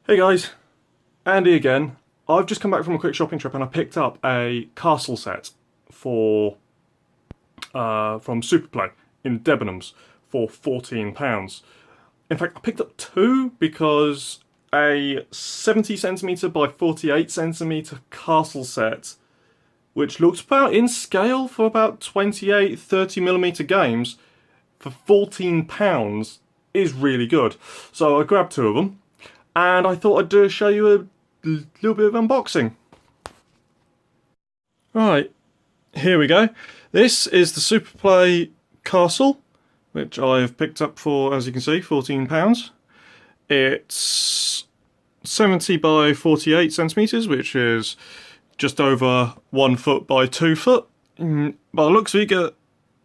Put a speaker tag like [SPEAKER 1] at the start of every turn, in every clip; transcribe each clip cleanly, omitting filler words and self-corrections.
[SPEAKER 1] Hey guys, Andy again. I've just come back from a quick shopping trip and I picked up a castle set for from Superplay in Debenhams for £14. In fact, I picked up two because a 70cm by 48cm castle set, which looks about in scale for about 28-30mm games, for £14 is really good. So I grabbed two of them. And I thought I'd show you a little bit of unboxing. Right, here we go. This is the Superplay Castle, which I've picked up for, as you can see, £14. It's 70 by 48 centimetres, which is just over 1 foot by 2 foot. By the looks of it,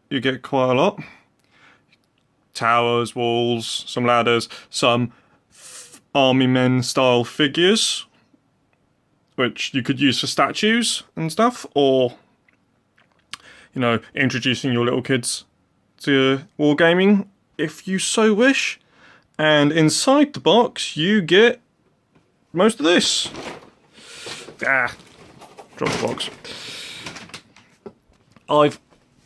[SPEAKER 1] you get quite a lot. Towers, walls, some ladders, some army men style figures, which you could use for statues and stuff, or, you know, introducing your little kids to wargaming if you so wish. And inside the box you get most of this. Drop the box. I've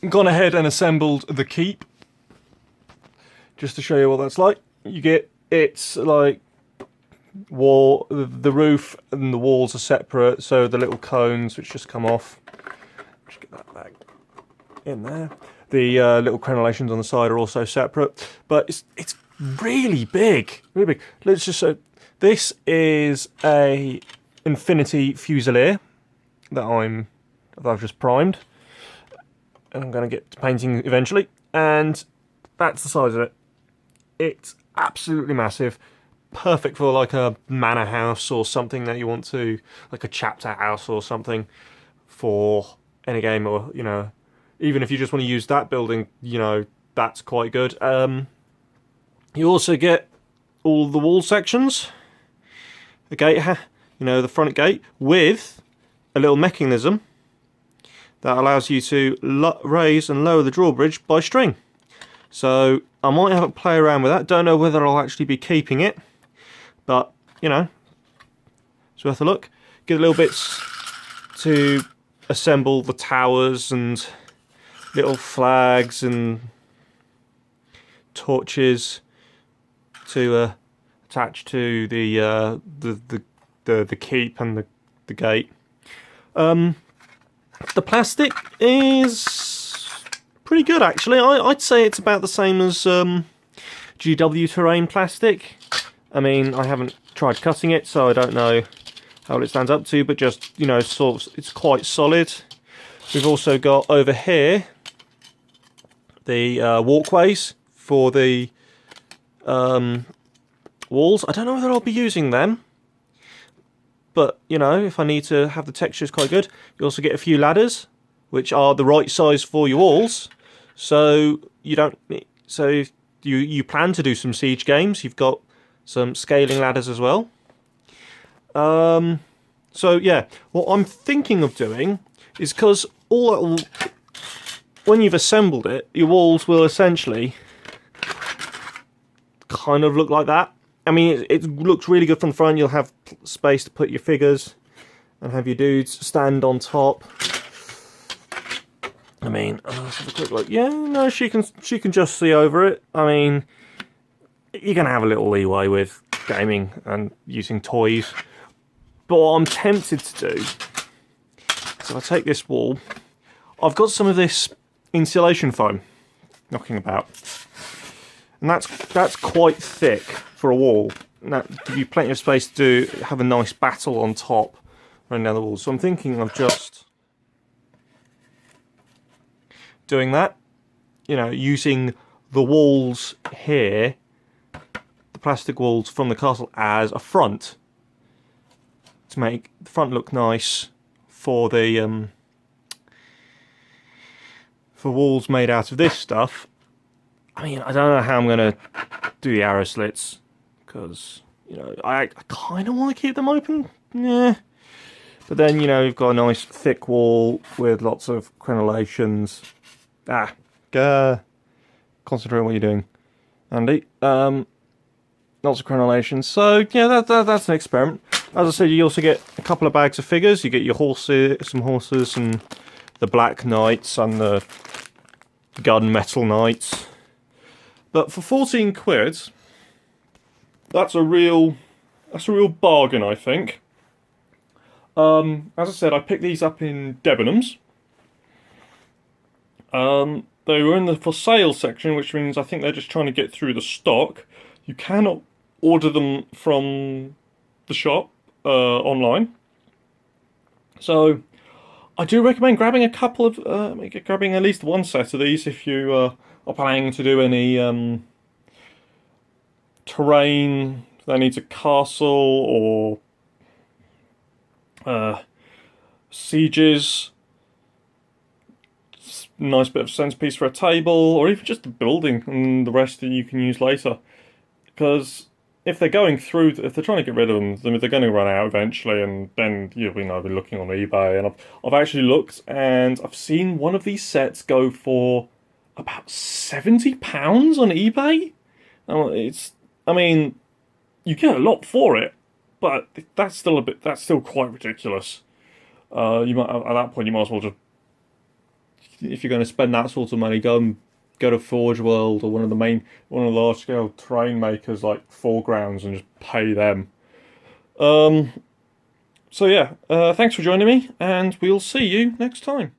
[SPEAKER 1] gone ahead and assembled the keep just to show you what that's like. You get, it's like the roof and the walls are separate, so the little cones which just come off, just get that back in there. The little crenellations on the side are also separate, but it's really big, really big. Let's just show. This is a Infinity Fusilier that I've just primed, and I'm going to get to painting eventually. And that's the size of it. It's absolutely massive. Perfect for like a manor house or something that you want to, like a chapter house or something for any game, or, you know, even if you just want to use that building, you know, that's quite good. You also get all the wall sections, the gate, you know, the front gate, with a little mechanism that allows you to raise and lower the drawbridge by string. So I might have a play around with that. Don't know whether I'll actually be keeping it, but, you know, it's worth a look. Get little bits to assemble the towers and little flags and torches to attach to the keep and the gate. The plastic is pretty good, actually. I'd say it's about the same as GW terrain plastic. I mean, I haven't tried cutting it, so I don't know how it stands up to, but just, you know, sort of, it's quite solid. We've also got over here the walkways for the walls. I don't know whether I'll be using them, but, you know, if I need to have the textures quite good. You also get a few ladders, which are the right size for your walls. So you don't. So you plan to do some siege games. You've got some scaling ladders as well. So yeah, what I'm thinking of doing is, because when you've assembled it, your walls will essentially kind of look like that. I mean, it looks really good from the front. You'll have space to put your figures and have your dudes stand on top. I mean, let's have a quick look. Yeah, no, she can just see over it. I mean, you're going to have a little leeway with gaming and using toys. But what I'm tempted to do is, if I take this wall, I've got some of this insulation foam knocking about. And that's quite thick for a wall. And that gives you plenty of space to have a nice battle on top running down the wall. So I'm thinking of just doing that. You know, using the walls here, plastic walls from the castle, as a front to make the front look nice for the for walls made out of this stuff. I mean, I don't know how I'm going to do the arrow slits, because, you know, I kind of want to keep them open. Yeah. But then, you know, you've got a nice thick wall with lots of crenellations. Concentrate on what you're doing, Andy. lots of crenellations. So yeah, that's an experiment. As I said, you also get a couple of bags of figures. You get your horses, some horses, and the black knights and the gunmetal knights. But for 14 quid, that's a real bargain, I think. As I said, I picked these up in Debenhams. They were in the for sale section, which means I think they're just trying to get through the stock. You cannot order them from the shop online. So I do recommend grabbing a couple of, grabbing at least one set of these if you are planning to do any terrain that needs a castle or sieges. Nice bit of centerpiece for a table, or even just a building, and the rest that you can use later. Because if they're going through, if they're trying to get rid of them, they're going to run out eventually, and then you'll be looking on eBay. And I've actually looked, and I've seen one of these sets go for about £70 on eBay. I mean, you get a lot for it, but that's still quite ridiculous. You might, at that point, you might as well just, if you're going to spend that sort of money, go to Forge World or one of the large scale terrain makers like Foregrounds and just pay them. So yeah, thanks for joining me, and we'll see you next time.